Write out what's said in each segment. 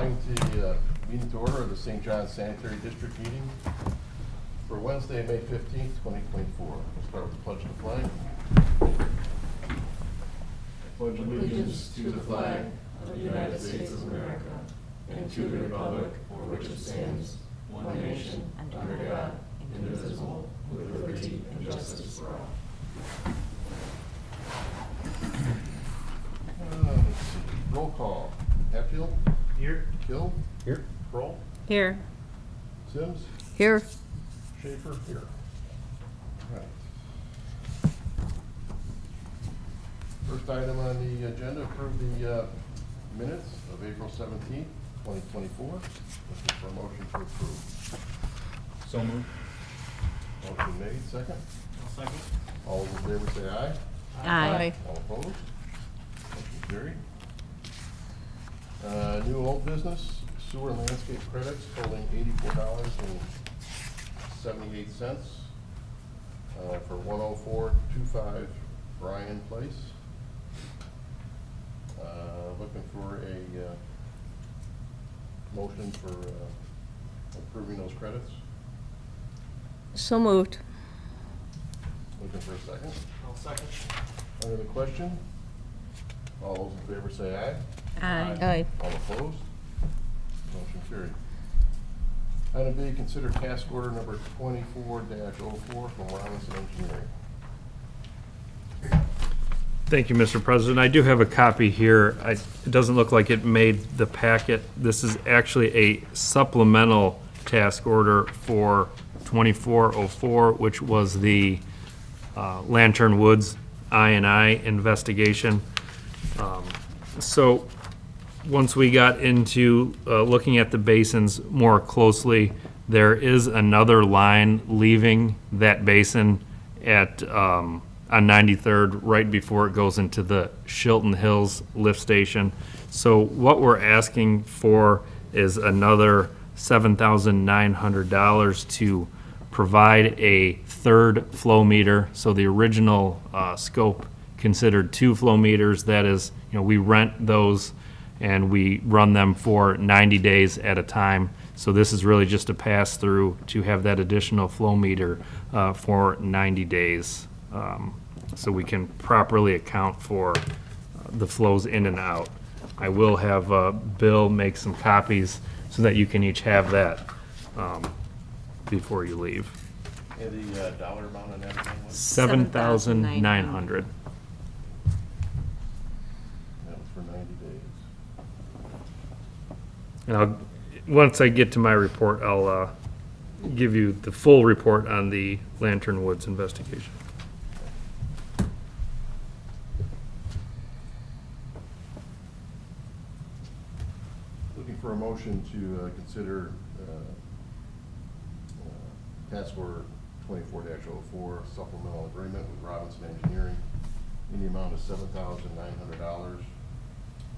calling the meeting to order of the St. John's Sanitary District meeting for Wednesday, May 15th, 2024. We'll start with the pledge of the flag. I pledge allegiance to the flag of the United States of America and to the republic for which it stands, one nation, under God, indivisible, with liberty and justice for all. Let's see. Roll call. Hatfield? Here. Kill? Here. Kroll? Here. Sims? Here. Schaefer? Here. Right. First item on the agenda, approve the minutes of April 17th, 2024. Looking for a motion to approve. So moved. Motion made, second. I'll second. All those in favor say aye. Aye. All opposed? Motion carried. New old business, sewer and landscape credits totaling $84.78 for 10425 Bryan Place. Looking for a motion for approving those credits. So moved. Looking for a second. I'll second. Under the question, all those in favor say aye. Aye. All opposed? Motion carried. Item B, consider task order number 24-04 from Robinson Engineering. Thank you, Mr. President. I do have a copy here. It doesn't look like it made the packet. This is actually a supplemental task order for 2404, which was the Lantern Woods I&I investigation. So once we got into looking at the basins more closely, there is another line leaving that basin at on 93rd right before it goes into the Shilton Hills lift station. So what we're asking for is another $7,900 to provide a third flow meter. So the original scope considered 2 flow meters. That is, we rent those and we run them for 90 days at a time. So this is really just a pass through to have that additional flow meter for 90 days. So we can properly account for the flows in and out. I will have Bill make some copies so that you can each have that before you leave. And the dollar amount on everything was? $7,900. That was for 90 days. And once I get to my report, I'll give you the full report on the Lantern Woods investigation. Looking for a motion to consider task order 24-04 supplemental agreement with Robinson Engineering in the amount of $7,900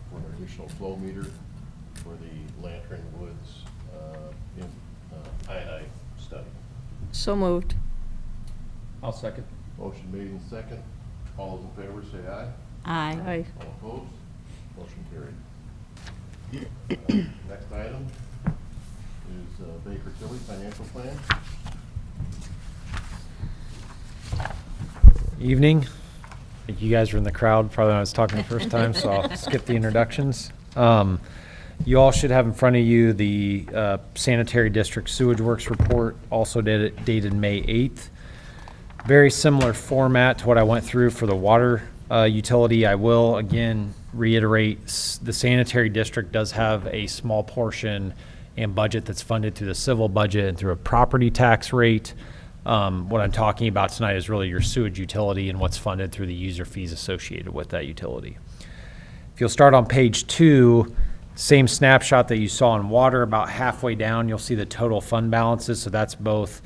for an additional flow meter for the Lantern Woods I&I study. So moved. I'll second. Motion made in second. All those in favor say aye. Aye. All opposed? Motion carried. Next item is Baker Tilly Financial Plan. Evening. I think you guys were in the crowd probably when I was talking the first time, so I'll skip the introductions. You all should have in front of you the Sanitary District Sewage Works report, also dated May 8th. Very similar format to what I went through for the water utility. I will again reiterate, the Sanitary District does have a small portion and budget that's funded through the civil budget and through a property tax rate. What I'm talking about tonight is really your sewage utility and what's funded through the user fees associated with that utility. If you'll start on page 2, same snapshot that you saw in water, about halfway down, you'll see the total fund balances. So that's both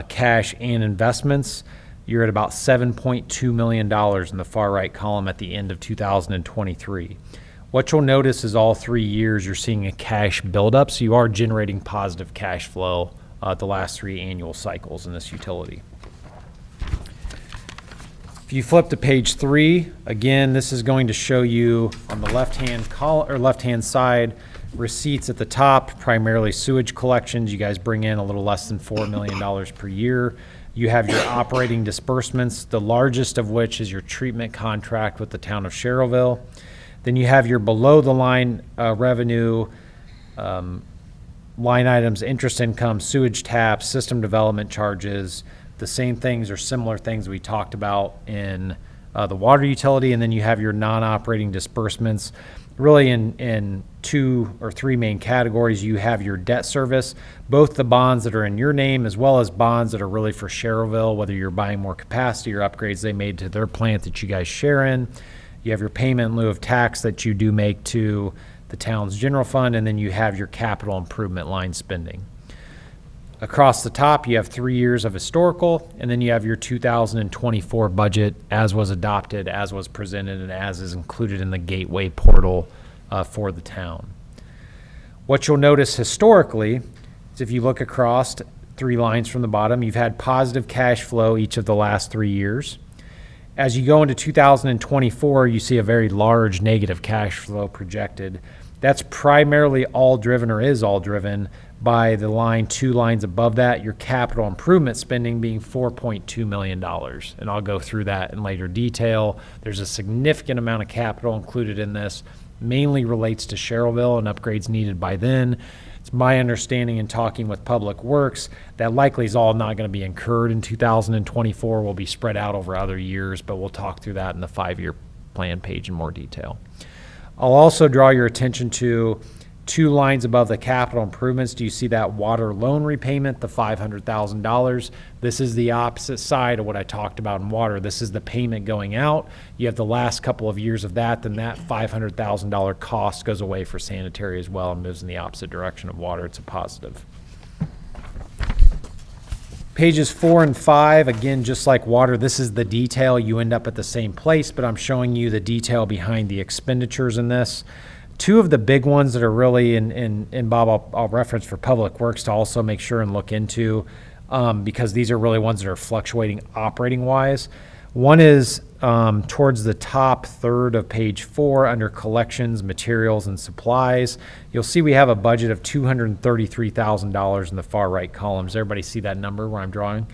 cash and investments. You're at about $7.2 million in the far right column at the end of 2023. What you'll notice is all 3 years you're seeing a cash buildup, so you are generating positive cash flow the last 3 annual cycles in this utility. If you flip to page 3, again, this is going to show you on the left-hand column or left-hand side Receipts at the top, primarily sewage collections. You guys bring in a little less than $4 million per year. You have your operating disbursements, the largest of which is your treatment contract with the town of Sherrillville. Then you have your below the line revenue, line items, interest income, sewage taps, system development charges, the same things or similar things we talked about in the water utility. And then you have your non-operating disbursements, really in 2 or 3 main categories. You have your debt service, both the bonds that are in your name as well as bonds that are really for Sherrillville, whether you're buying more capacity or upgrades they made to their plant that you guys share in. You have your payment in lieu of tax that you do make to the town's general fund, and then you have your capital improvement line spending. Across the top, you have 3 years of historical, and then you have your 2024 budget as was adopted, as was presented, and as is included in the Gateway portal for the town. What you'll notice historically is if you look across 3 lines from the bottom, you've had positive cash flow each of the last 3 years. As you go into 2024, you see a very large negative cash flow projected. That's primarily all driven, or is all driven, by the line 2 lines above that, your capital improvement spending being $4.2 million. And I'll go through that in later detail. There's a significant amount of capital included in this, mainly relates to Sherrillville and upgrades needed by then. It's my understanding in talking with Public Works that likely is all not going to be incurred in 2024, will be spread out over other years, but we'll talk through that in the 5-year plan page in more detail. I'll also draw your attention to 2 lines above the capital improvements. Do you see that water loan repayment, the $500,000? This is the opposite side of what I talked about in water. This is the payment going out. You have the last couple of years of that, then that $500,000 cost goes away for sanitary as well and moves in the opposite direction of water. It's a positive. Pages 4 and 5, again, just like water, this is the detail. You end up at the same place, but I'm showing you the detail behind the expenditures in this. 2 of the big ones that are really, and Bob, I'll reference for Public Works to also make sure and look into, because these are really ones that are fluctuating operating-wise. One is towards the top third of page 4 under collections, materials, and supplies. You'll see we have a budget of $233,000 in the far right columns. Everybody see that number where I'm drawing?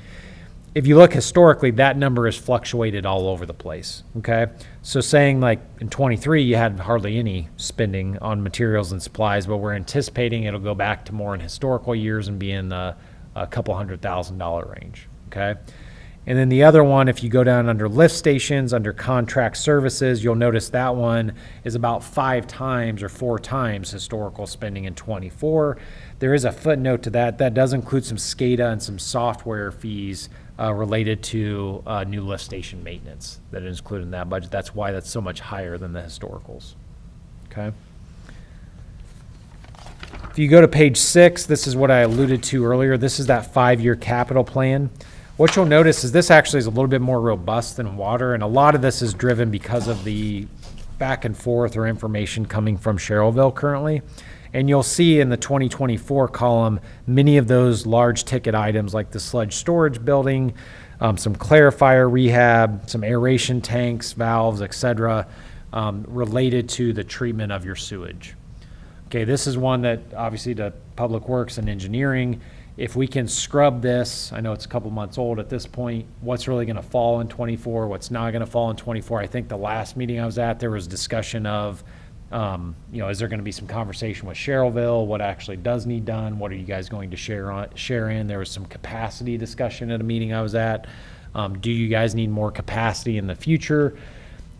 If you look historically, that number has fluctuated all over the place, okay? So saying like in 23, you had hardly any spending on materials and supplies, but we're anticipating it'll go back to more in historical years and be in the a couple $100,000 range, okay? And then the other one, if you go down under lift stations, under contract services, you'll notice that one is about 5 times or 4 times historical spending in 24. There is a footnote to that. That does include some SCADA and some software fees related to new lift station maintenance that is included in that budget. That's why that's so much higher than the historicals, okay? If you go to page 6, this is what I alluded to earlier. This is that 5-year capital plan. What you'll notice is this actually is a little bit more robust than water, and a lot of this is driven because of the back and forth or information coming from Sherrillville currently. And you'll see in the 2024 column, many of those large ticket items like the sludge storage building, some clarifier rehab, some aeration tanks, valves, etc., related to the treatment of your sewage. Okay, this is one that obviously to Public Works and Engineering, if we can scrub this, I know it's a couple months old at this point, what's really going to fall in 24, what's not going to fall in 24. I think the last meeting I was at, there was discussion of, is there going to be some conversation with Sherrillville, what actually does need done, what are you guys going to share in? There was some capacity discussion at a meeting I was at. Do you guys need more capacity in the future?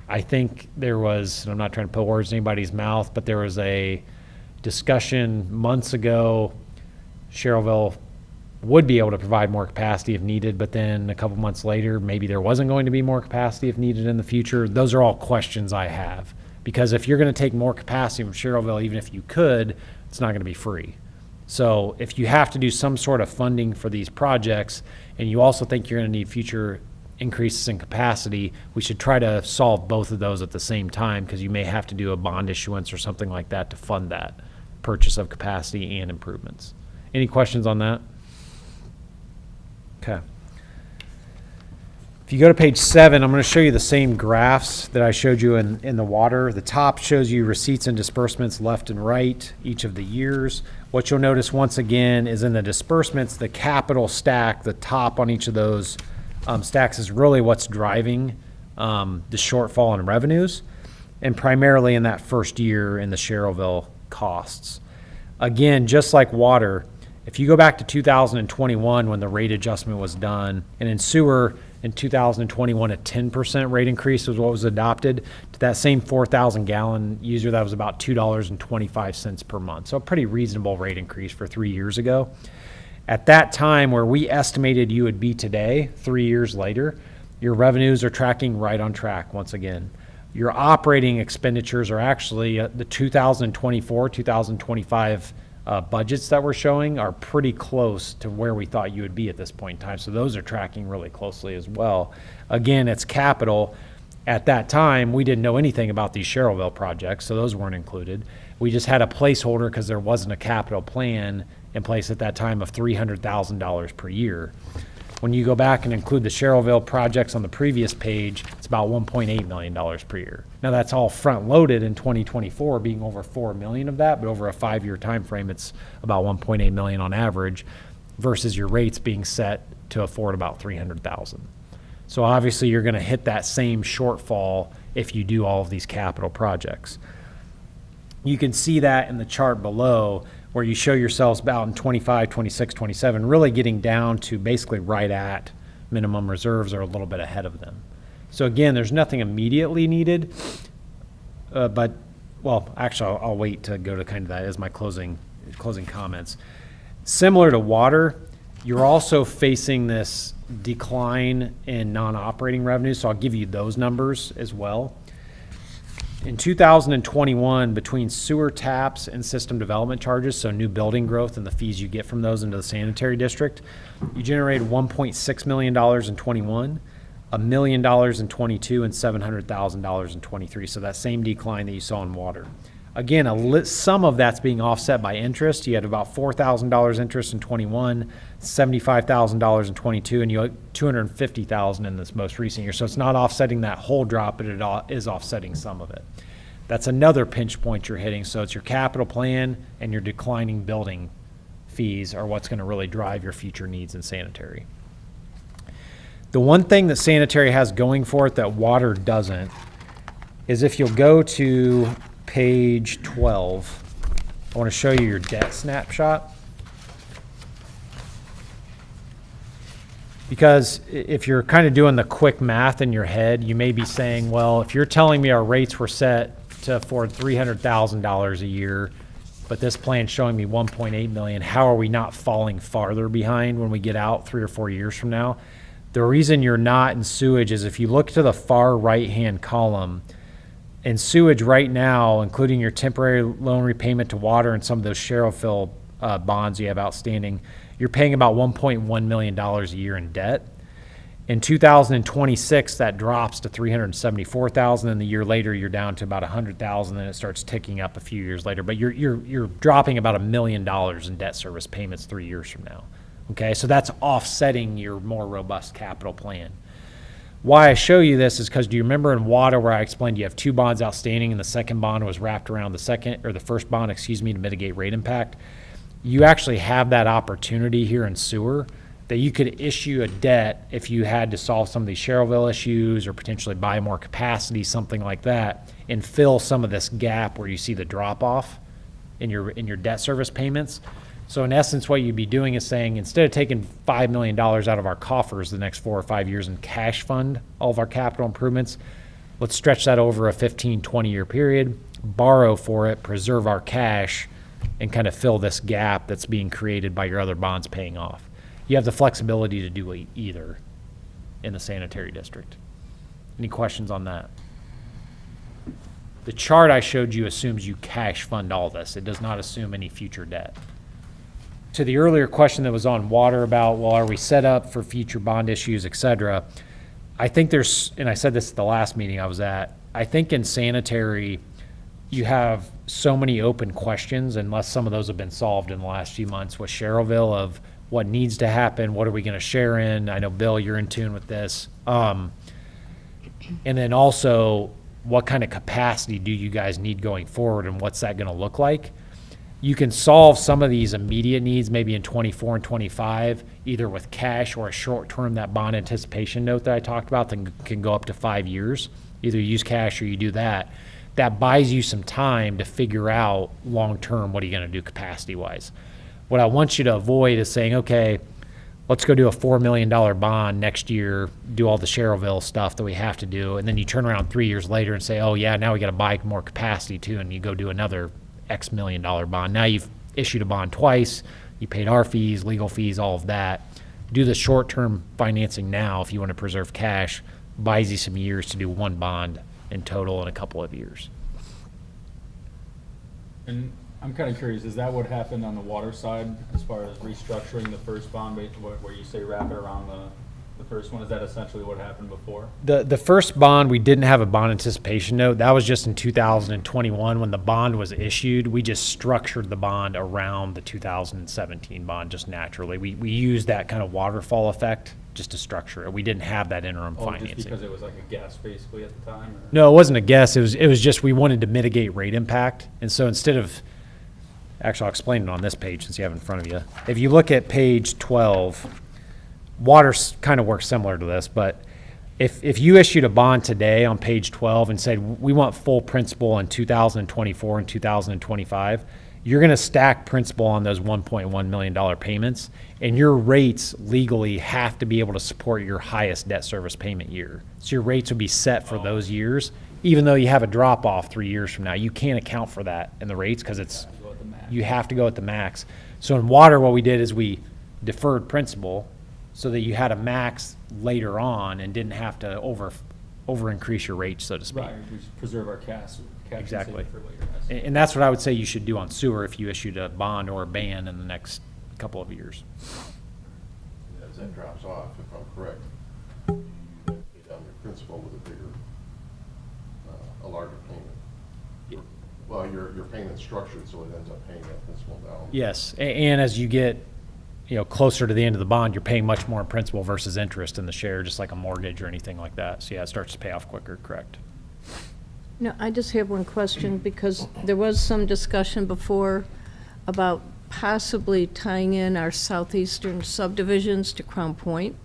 I think there was, and I'm not trying to put words in anybody's mouth, but there was a discussion months ago, Sherrillville would be able to provide more capacity if needed, but then a couple months later, maybe there wasn't going to be more capacity if needed in the future. Those are all questions I have, because if you're going to take more capacity from Sherrillville, even if you could, it's not going to be free. So if you have to do some sort of funding for these projects, and you also think you're going to need future increases in capacity, we should try to solve both of those at the same time, because you may have to do a bond issuance or something like that to fund that purchase of capacity and improvements. Any questions on that? Okay. If If you go to page 7, I'm going to show you the same graphs that I showed you in the water. The top shows you receipts and disbursements left and right, each of the years. What you'll notice once again is in the disbursements, the capital stack, the top on each of those stacks is really what's driving the shortfall in revenues, and primarily in that first year in the Sherrillville costs. Again, just like water, if you go back to 2021 when the rate adjustment was done, and in sewer in 2021 a 10% rate increase was what was adopted, to that same 4,000 gallon user that was about $2.25 per month. So a pretty reasonable rate increase for 3 years ago. At that time where we estimated you would be today, 3 years later, your revenues are tracking right on track once again. Your operating expenditures are actually the 2024, 2025 budgets that we're showing are pretty close to where we thought you would be at this point in time. So those are tracking really closely as well. Again, it's capital. At that time, we didn't know anything about these Sherrillville projects, so those weren't included. We just had a placeholder because there wasn't a capital plan in place at that time of $300,000 per year. When you go back and include the Sherrillville projects on the previous page, it's about $1.8 million per year. Now that's all front loaded in 2024, being over $4 million of that, but over a 5-year time frame, it's about $1.8 million on average, versus your rates being set to afford about $300,000. So obviously you're going to hit that same shortfall if you do all of these capital projects. You can see that in the chart below, where you show yourselves about in 25, 26, 27, really getting down to basically right at minimum reserves or a little bit ahead of them. So again, there's nothing immediately needed, but, well, actually, I'll wait to go to kind of that as my closing comments. Similar to water, you're also facing this decline in non-operating revenue, so I'll give you those numbers as well. In 2021, between sewer taps and system development charges, so new building growth and the fees you get from those into the sanitary district, you generated $1.6 million in 21, $1 million in 22, and $700,000 in 23. So that same decline that you saw in water. Again, some of that's being offset by interest. You had about $4,000 interest in 21, $75,000 in 22, and you had $250,000 in this most recent year. So it's not offsetting that whole drop, but it is offsetting some of it. That's another pinch point you're hitting. So it's your capital plan and your declining building fees are what's going to really drive your future needs in sanitary. The one thing that sanitary has going for it that water doesn't is if you'll go to page 12, I want to show you your debt snapshot. Because if you're kind of doing the quick math in your head, you may be saying, well, if you're telling me our rates were set to afford $300,000 a year, but this plan's showing me $1.8 million, how are we not falling farther behind when we get out 3 or 4 years from now? The reason you're not in sewage is if you look to the far right-hand column, in sewage right now, including your temporary loan repayment to water and some of those Sherrillville bonds you have outstanding, you're paying about $1.1 million a year in debt. In 2026, that drops to $374,000, and the year later you're down to about $100,000, and it starts ticking up a few years later. But you're dropping about $1 million in debt service payments 3 years from now. Okay, so that's offsetting your more robust capital plan. Why I show you this is because do you remember in water where I explained you have 2 bonds outstanding and the second bond was wrapped around the first bond, to mitigate rate impact? You actually have that opportunity here in sewer that you could issue a debt if you had to solve some of these Sherrillville issues or potentially buy more capacity, something like that, and fill some of this gap where you see the drop off in your debt service payments. So in essence, what you'd be doing is saying, instead of taking $5 million out of our coffers the next 4 or 5 years and cash fund all of our capital improvements, let's stretch that over a 15, 20-year period, borrow for it, preserve our cash, and kind of fill this gap that's being created by your other bonds paying off. You have the flexibility to do either in the sanitary district. Any questions on that? The chart I showed you assumes you cash fund all this. It does not assume any future debt. To the earlier question that was on water about, well, are we set up for future bond issues, et cetera? I think there's, and I said this at the last meeting I was at, I think in sanitary, you have so many open questions, unless some of those have been solved in the last few months with Sherrillville, of what needs to happen, what are we going to share in? I know, Bill, you're in tune with this. And then also, what kind of capacity do you guys need going forward, and what's that going to look like? You can solve some of these immediate needs maybe in 24 and 25, either with cash or a short-term, that bond anticipation note that I talked about that can go up to 5 years. Either you use cash or you do that. That buys you some time to figure out long-term what are you going to do capacity-wise. What I want you to avoid is saying, okay, let's go do a $4 million bond next year, do all the Sherrillville stuff that we have to do, and then you turn around 3 years later and say, oh yeah, now we got to buy more capacity too, and you go do another X million dollar bond. Now you've issued a bond twice, you paid our fees, legal fees, all of that. Do the short-term financing now if you want to preserve cash, buys you some years to do one bond in total in a couple of years. And I'm kind of curious, is that what happened on the water side as far as restructuring the first bond, where you say wrap it around the first one? Is that essentially what happened before? The first bond, we didn't have a bond anticipation note. That was just in 2021 when the bond was issued. We just structured the bond around the 2017 bond just naturally. We used that kind of waterfall effect just to structure it. We didn't have that interim financing. Just because it was like a guess basically at the time? Or? No, it wasn't a guess. It was just we wanted to mitigate rate impact. And so instead of, actually I'll explain it on this page since you have it in front of you. If you look at page 12, water kind of works similar to this, but if you issued a bond today on page 12 and said we want full principal in 2024 and 2025, you're going to stack principal on those $1.1 million payments, and your rates legally have to be able to support your highest debt service payment year. So your rates would be set for those years, even though you have a drop off 3 years from now. You can't account for that in the rates because you have to go at the max. So in water, what we did is we deferred principal so that you had a max later on and didn't have to over increase your rate, so to speak. Right, we preserve our cash. Exactly. For later. And that's what I would say you should do on sewer if you issued a bond or a ban in the next couple of years. As that drops off, if I'm correct, you pay down your principal with a bigger, a larger payment. Well, your payment's structured so it ends up paying that principal down. Yes, and as you get closer to the end of the bond, you're paying much more in principal versus interest in the share, just like a mortgage or anything like that. So yeah, it starts to pay off quicker, correct? No, I just have one question, because there was some discussion before about possibly tying in our southeastern subdivisions to Crown Point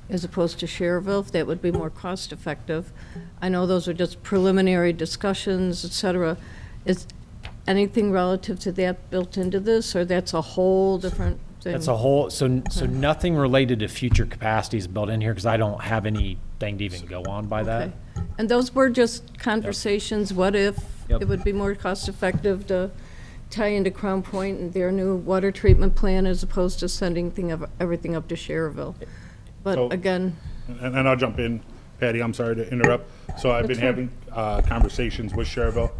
as opposed to Sherrillville, if that would be more cost effective. I know those are just preliminary discussions, et cetera. Is anything relative to that built into this, or that's a whole different thing? That's a whole, so nothing related to future capacity is built in here because I don't have anything to even go on by that. Okay. And those were just conversations, what if Yep. it would be more cost effective to tie into Crown Point and their new water treatment plan as opposed to sending everything up to Sherrillville. But So- again, And I'll jump in, Patty, I'm sorry to interrupt. So I've been That's fine. having conversations with Sherrillville.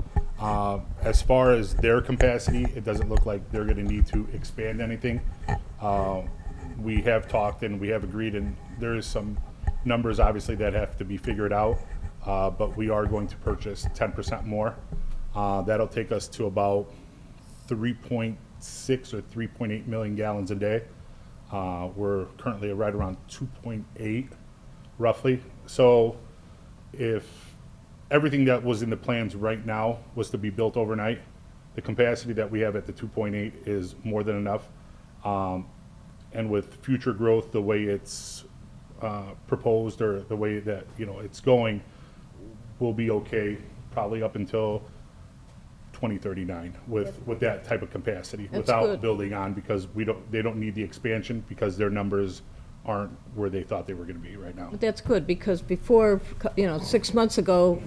As far as their capacity, it doesn't look like they're gonna need to expand anything. We have talked and we have agreed, and there is some numbers obviously that have to be figured out, but we are going to purchase 10% more. That'll take us to about 3.6 or 3.8 million gallons a day. We're currently right around 2.8 roughly. So if everything that was in the plans right now was to be built overnight, the capacity that we have at the 2.8 is more than enough. And with future growth, the way it's proposed or the way that it's going, we'll be okay probably up until 2039 with that type of capacity. That's without good. building on, because they don't need the expansion because their numbers aren't where they thought they were going to be right now. but that's good, because before, 6 months ago,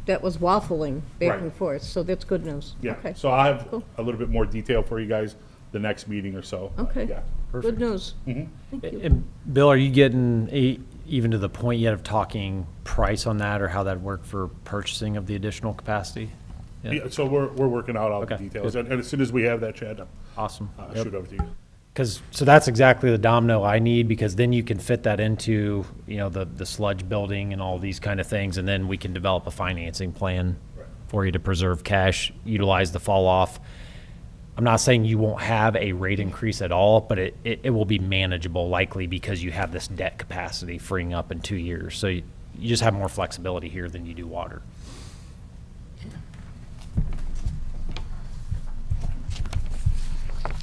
that was waffling back Right. and forth, so that's good news. Yeah, Okay. so I have Cool. a little bit more detail for you guys the next meeting or so. Okay. Yeah. Good news. Mhm. Thank you. And Bill, are you getting even to the point yet of talking price on that, or how that worked for purchasing of the additional capacity? Yeah, so we're working out all the Okay, details, good. and as soon as we have that, Chad, Awesome. I'll Yep. shoot over to you. So that's exactly the domino I need, because then you can fit that into, the sludge building and all these kind of things, and then we can develop a financing plan Right. for you to preserve cash, utilize the fall off. I'm not saying you won't have a rate increase at all, but it will be manageable likely because you have this debt capacity freeing up in 2 years. So you just have more flexibility here than you do water.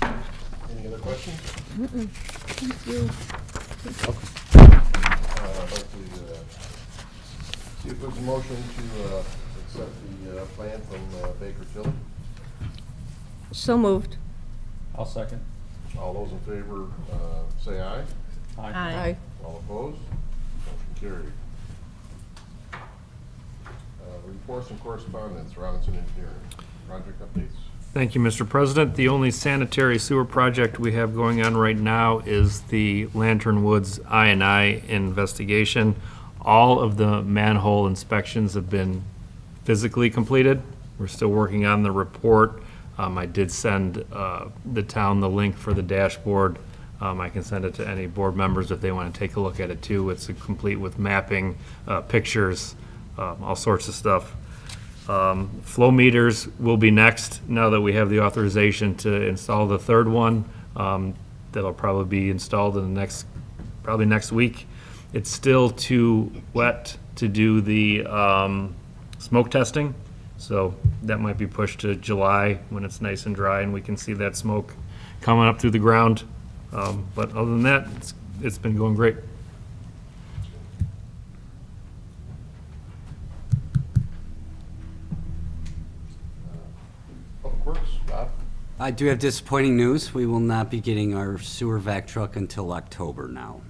Any other questions? Thank you. I'd like to see if there's a motion to accept the plan from Baker Tilly. So moved. I'll second. All those in favor, say aye. Aye. All opposed? Motion carried. Reports and correspondence, Robinson Engineering, project updates. Thank you, Mr. President. The only sanitary sewer project we have going on right now is the Lantern Woods I&I investigation. All of the manhole inspections have been physically completed. We're still working on the report. I did send the town the link for the dashboard. I can send it to any board members if they want to take a look at it too. It's complete with mapping, pictures, all sorts of stuff. Flow meters will be next, now that we have the authorization to install the third one. That'll probably be installed in the probably next week. It's still too wet to do the smoke testing, so that might be pushed to July when it's nice and dry and we can see that smoke coming up through the ground. But other than that, it's been going great. Public Works, Bob? I do have disappointing news. We will not be getting our sewer vac truck until October now.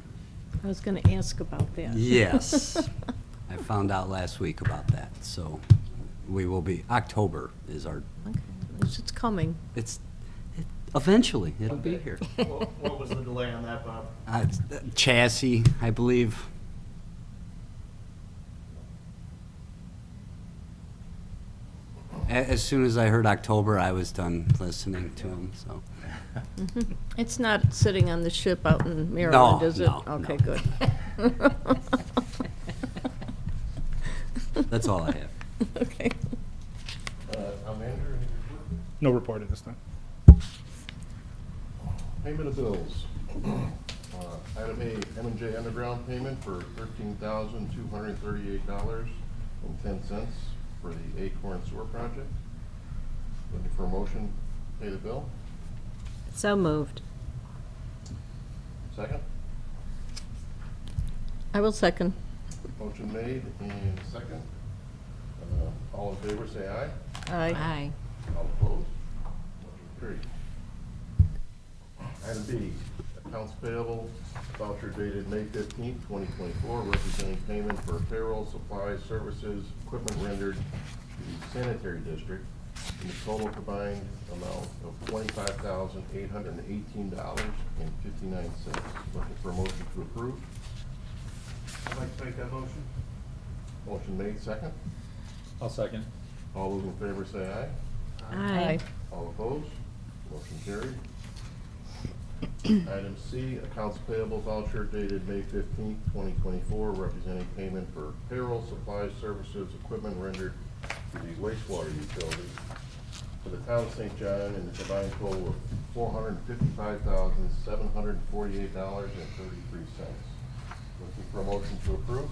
I was going to ask about that. Yes. I found out last week about that, so we will be, October is our, Okay. It's coming. eventually, it'll be here. What was the delay on that, Bob? Chassis, I believe. As soon as I heard October, I was done listening to him, so. It's not sitting on the ship out in Maryland, is it? no, Okay, no. good. That's all I have. Okay. Town manager, any report? No report at this time. Payment of bills. Item A, M&J Underground payment for $13,238.10 for the Acorn Sewer Project. Looking for a motion, to pay the bill. So moved. Second? I will second. Motion made and second. All in favor, say aye. Aye. All opposed? Motion carried. Item B, accounts payable voucher dated May 15th, 2024, representing payment for payroll, supplies, services, equipment rendered to the Sanitary District in the total combined amount of $25,818.59. Looking for a motion to approve. I'd like to make that motion. Motion made, second. I'll second. All those in favor say aye. Aye. All opposed? Motion carried. Item C, accounts payable voucher dated May 15th, 2024, representing payment for payroll, supplies, services, equipment rendered to the wastewater utility for the town of St. John in the combined total of $455,748.33. Looking for a motion to approve.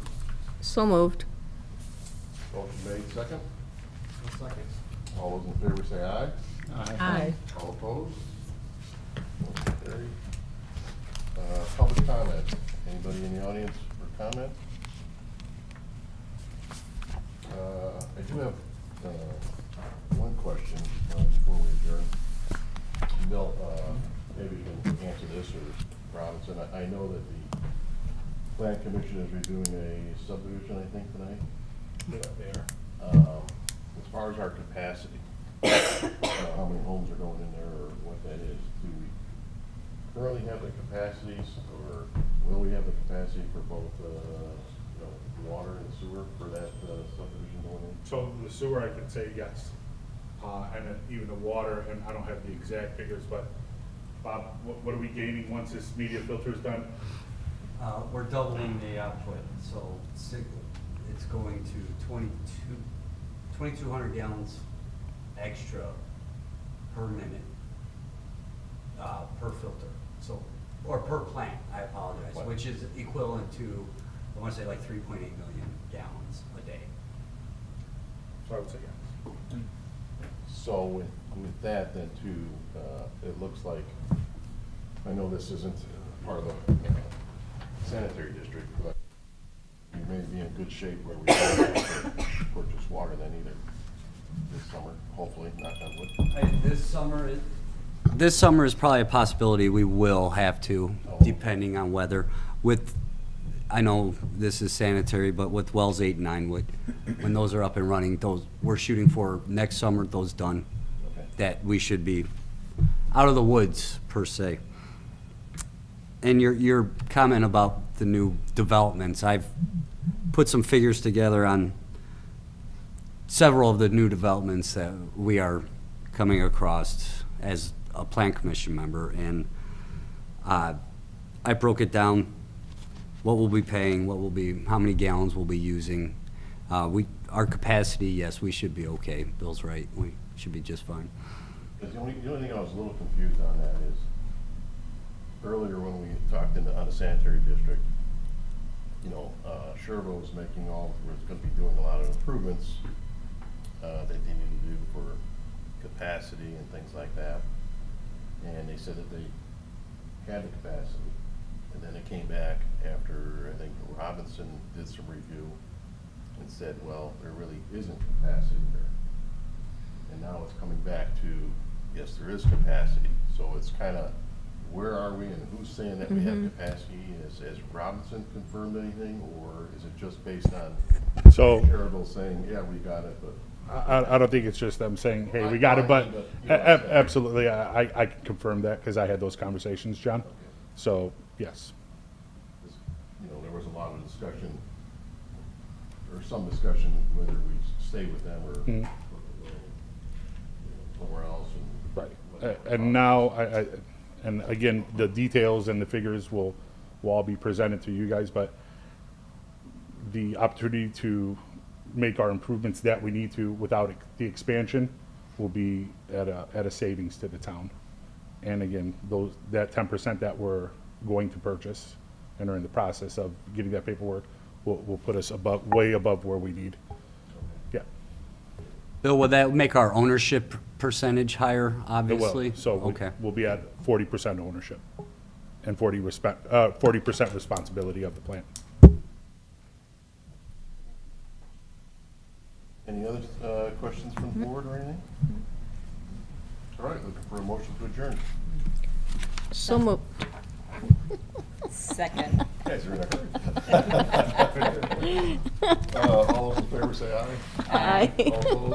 So moved. Motion made, second. Second. All those in favor say aye. Aye. All opposed? Motion carried. Public comment. Anybody in the audience for comment? I do have one question before we adjourn. Bill, maybe you can answer this, or Robinson. I know that the Plan Commission is redoing a subdivision, I think, tonight. There. As far as our capacity, how many homes are going in there, or what that is, do we currently have the capacities, or will we have the capacity for both, water and sewer for that subdivision going in? So the sewer, I can say yes. And then even the water, and I don't have the exact figures, but Bob, what are we gaining once this media filter is done? We're doubling the output, so it's going to 2,200 gallons extra per minute So, or per plant, I apologize, which is equivalent to, I want to say like 3.8 million gallons a day. So I would say yes. So with that then too, it looks like, I know this isn't part of the sanitary district, but you may be in good shape where we don't have to purchase water then either this summer, hopefully, knock on wood. This summer is probably a possibility we will have to, depending on weather. I know this is sanitary, but with wells 8 and 9, when those are up and running, we're shooting for next summer, those done. Okay. That we should be out of the woods, per se. And your comment about the new developments, I've put some figures together on several of the new developments that we are coming across as a plan commission member, and I broke it down, what we'll be paying, how many gallons we'll be using. Our capacity, yes, we should be okay. Bill's right, we should be just fine. Because the only thing I was a little confused on that is, earlier when we talked on the sanitary district, you know, Sherwood was was gonna be doing a lot of improvements that they needed to do for capacity and things like that. And they said that they had the capacity, and then it came back after, I think Robinson did some review and said, well, there really isn't capacity there. And now it's coming back to, yes, there is capacity. So it's kind of, where are we and who's saying that we have capacity? Has Robinson confirmed anything, or is it just based on So Sherwood saying, yeah, we got it, but? I don't think it's just them saying, hey, we got it, but absolutely, I can confirm that because I had those conversations, John. So, yes. You know, there was a lot of discussion, or some discussion, whether we stay with them or somewhere else. Right. And now, and again, the details and the figures will all be presented to you guys, but the opportunity to make our improvements that we need to without the expansion will be at a savings to the town. And again, that 10% that we're going to purchase and are in the process of getting that paperwork will put us way above where we need. Yeah. Bill, will that make our ownership percentage higher, It will. obviously? So Okay. we'll be at 40% ownership and 40% responsibility of the plant. Any other questions from the board or anything? All right, looking for a motion to adjourn. So moved. Second. You guys are in a hurry. All those in favor say aye. Aye. All opposed?